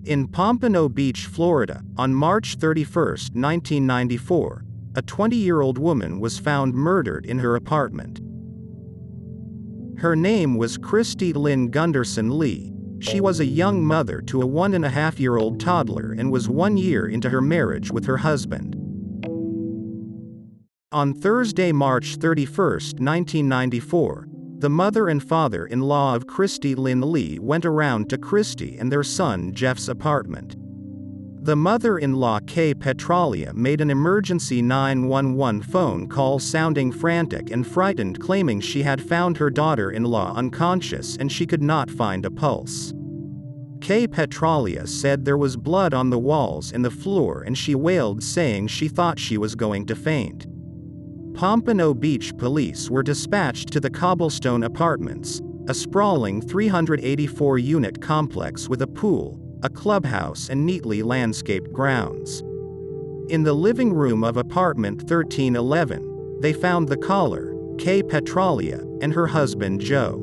In Pompano Beach, Florida, on March 31, 1994, a 20-year-old woman was found murdered in her apartment. Her name was Kristie Lynn Gunderson Lee. She was a young mother to a 1.5-year-old toddler and was 1 year into her marriage with her husband. On Thursday, March 31, 1994, the mother and father-in-law of Kristie Lynn Lee went around to Kristie and their son Jeff's apartment. The mother-in-law, Kay Petralia, made an emergency 911 phone call sounding frantic and frightened, claiming she had found her daughter-in-law unconscious and she could not find a pulse. Kay Petralia said there was blood on the walls and the floor, and she wailed, saying she thought she was going to faint. Pompano Beach police were dispatched to the Cobblestone Apartments, a sprawling 384-unit complex with a pool, a clubhouse and neatly landscaped grounds. In the living room of apartment 1311, they found the caller, Kay Petralia, and her husband Joe.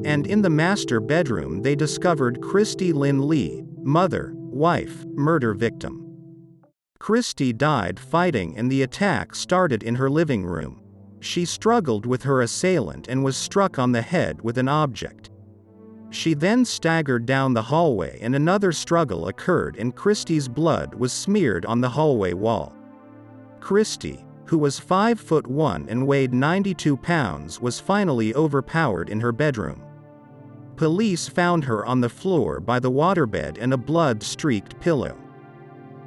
And in the master bedroom they discovered Kristie Lynn Lee, mother, wife, murder victim. Kristie died fighting, and the attack started in her living room. She struggled with her assailant and was struck on the head with an object. She then staggered down the hallway and another struggle occurred and Kristie's blood was smeared on the hallway wall. Kristie, who was 5'1" and weighed 92 pounds, was finally overpowered in her bedroom. Police found her on the floor by the waterbed and a blood-streaked pillow.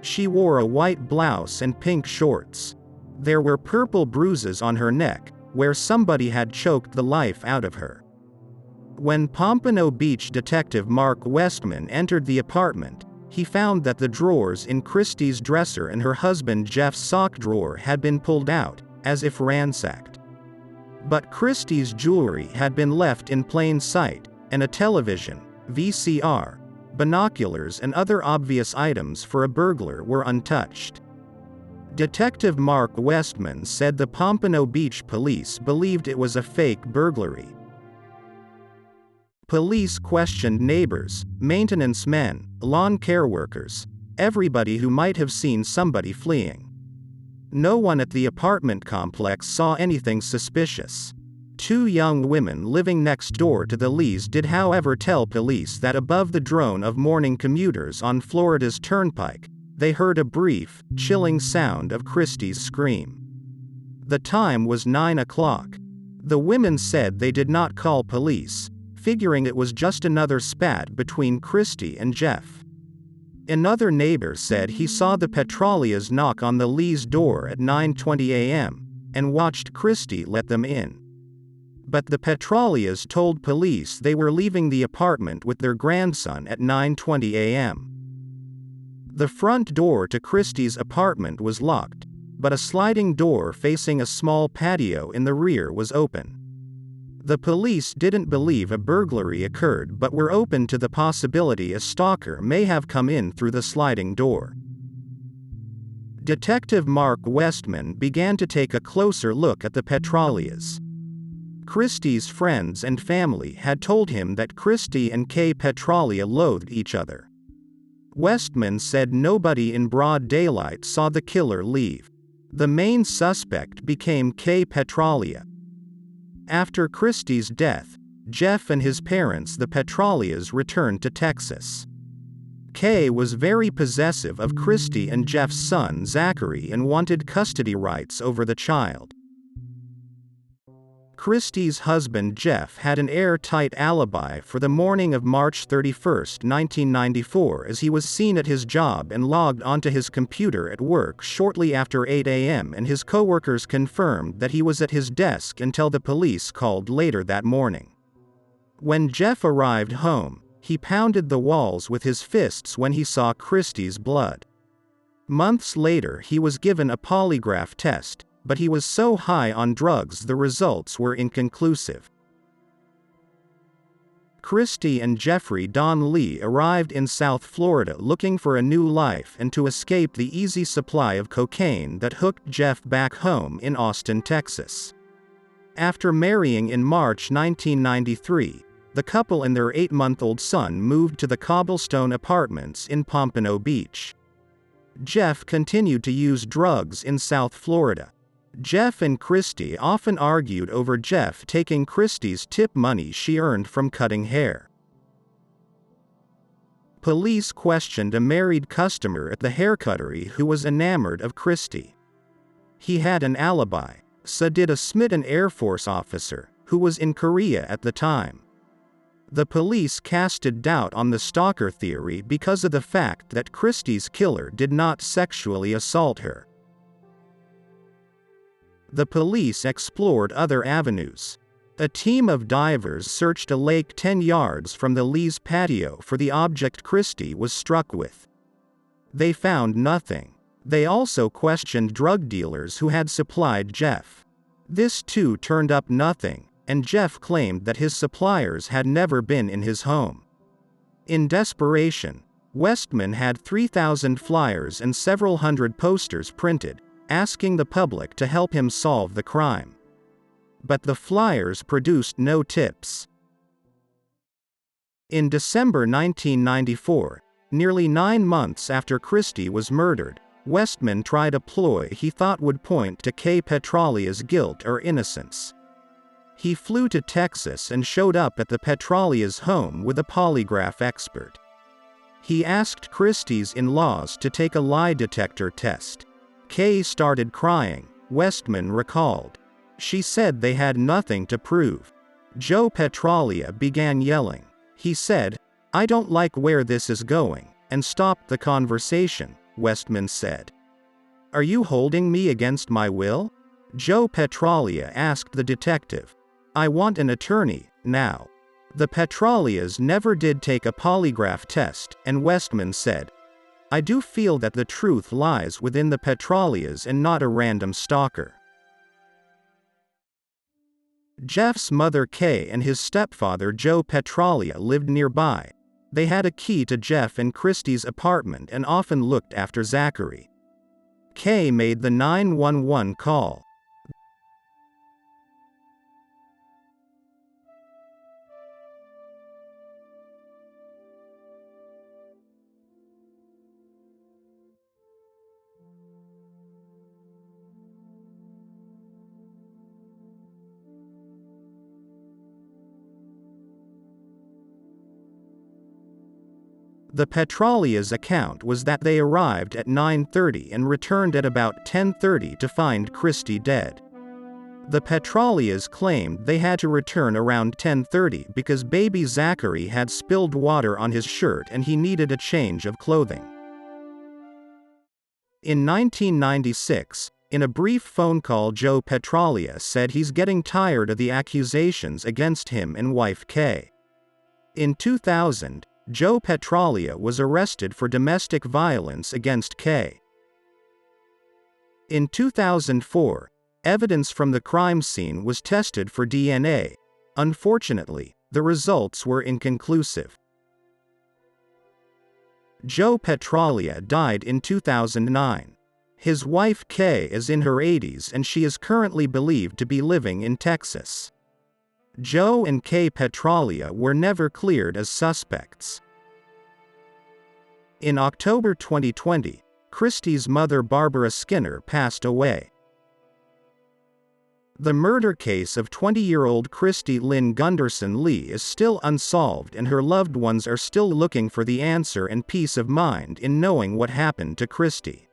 She wore a white blouse and pink shorts. There were purple bruises on her neck, where somebody had choked the life out of her. When Pompano Beach detective Mark Westman entered the apartment, he found that the drawers in Kristie's dresser and her husband Jeff's sock drawer had been pulled out, as if ransacked. But Kristie's jewelry had been left in plain sight, and a television, VCR, binoculars and other obvious items for a burglar were untouched. Detective Mark Westman said the Pompano Beach police believed it was a fake burglary. Police questioned neighbors, maintenance men, lawn care workers, everybody who might have seen somebody fleeing. No one at the apartment complex saw anything suspicious. 2 young women living next door to the Lees did, however, tell police that above the drone of morning commuters on Florida's turnpike, they heard a brief, chilling sound of Kristie's scream. The time was 9 o'clock. The women said they did not call police, figuring it was just another spat between Kristie and Jeff. Another neighbor said he saw the Petralias knock on the Lees' door at 9:20 a.m. and watched Kristie let them in. But the Petralias told police they were leaving the apartment with their grandson at 9:20 a.m. The front door to Kristie's apartment was locked, but a sliding door facing a small patio in the rear was open. The police didn't believe a burglary occurred but were open to the possibility a stalker may have come in through the sliding door. Detective Mark Westman began to take a closer look at the Petralias. Kristie's friends and family had told him that Kristie and Kay Petralia loathed each other. Westman said nobody in broad daylight saw the killer leave. The main suspect became Kay Petralia. After Kristie's death, Jeff and his parents, the Petralias, returned to Texas. Kay was very possessive of Kristie and Jeff's son Zachary and wanted custody rights over the child. Kristie's husband Jeff had an airtight alibi for the morning of March 31, 1994, as he was seen at his job and logged onto his computer at work shortly after 8 a.m. and his coworkers confirmed that he was at his desk until the police called later that morning. When Jeff arrived home, he pounded the walls with his fists when he saw Kristie's blood. Months later he was given a polygraph test, but he was so high on drugs the results were inconclusive. Kristie and Jeffrey Don Lee arrived in South Florida looking for a new life and to escape the easy supply of cocaine that hooked Jeff back home in Austin, Texas. After marrying in March 1993, the couple and their 8-month-old son moved to the cobblestone apartments in Pompano Beach. Jeff continued to use drugs in South Florida. Jeff and Kristie often argued over Jeff taking Kristie's tip money she earned from cutting hair. Police questioned a married customer at the haircuttery who was enamored of Kristie. He had an alibi, so did a Smithton Air Force officer, who was in Korea at the time. The police casted doubt on the stalker theory because of the fact that Kristie's killer did not sexually assault her. The police explored other avenues. A team of divers searched a lake 10 yards from the Lee's patio for the object Kristie was struck with. They found nothing. They also questioned drug dealers who had supplied Jeff. This too turned up nothing, and Jeff claimed that his suppliers had never been in his home. In desperation, Westman had 3,000 flyers and several hundred posters printed, asking the public to help him solve the crime. But the flyers produced no tips. In December 1994, nearly 9 months after Kristie was murdered, Westman tried a ploy he thought would point to Kay Petralia's guilt or innocence. He flew to Texas and showed up at the Petralia's home with a polygraph expert. He asked Kristie's in-laws to take a lie detector test. Kay started crying, Westman recalled. She said they had nothing to prove. Joe Petralia began yelling. He said, "I don't like where this is going," and stopped the conversation, Westman said. "Are you holding me against my will?" Joe Petralia asked the detective. "I want an attorney, now." The Petralias never did take a polygraph test, and Westman said, "I do feel that the truth lies within the Petralias and not a random stalker." Jeff's mother Kay and his stepfather Joe Petralia lived nearby. They had a key to Jeff and Kristie's apartment and often looked after Zachary. Kay made the 911 call. The Petralias' account was that they arrived at 9:30 and returned at about 10:30 to find Kristie dead. The Petralias claimed they had to return around 10:30 because baby Zachary had spilled water on his shirt and he needed a change of clothing. In 1996, in a brief phone call, Joe Petralia said he's getting tired of the accusations against him and wife Kay. In 2000, Joe Petralia was arrested for domestic violence against Kay. In 2004, evidence from the crime scene was tested for DNA. Unfortunately, the results were inconclusive. Joe Petralia died in 2009. His wife Kay is in her 80s and she is currently believed to be living in Texas. Joe and Kay Petralia were never cleared as suspects. In October 2020, Kristie's mother Barbara Skinner passed away. The murder case of 20-year-old Kristie Lynn Gunderson Lee is still unsolved and her loved ones are still looking for the answer and peace of mind in knowing what happened to Kristie.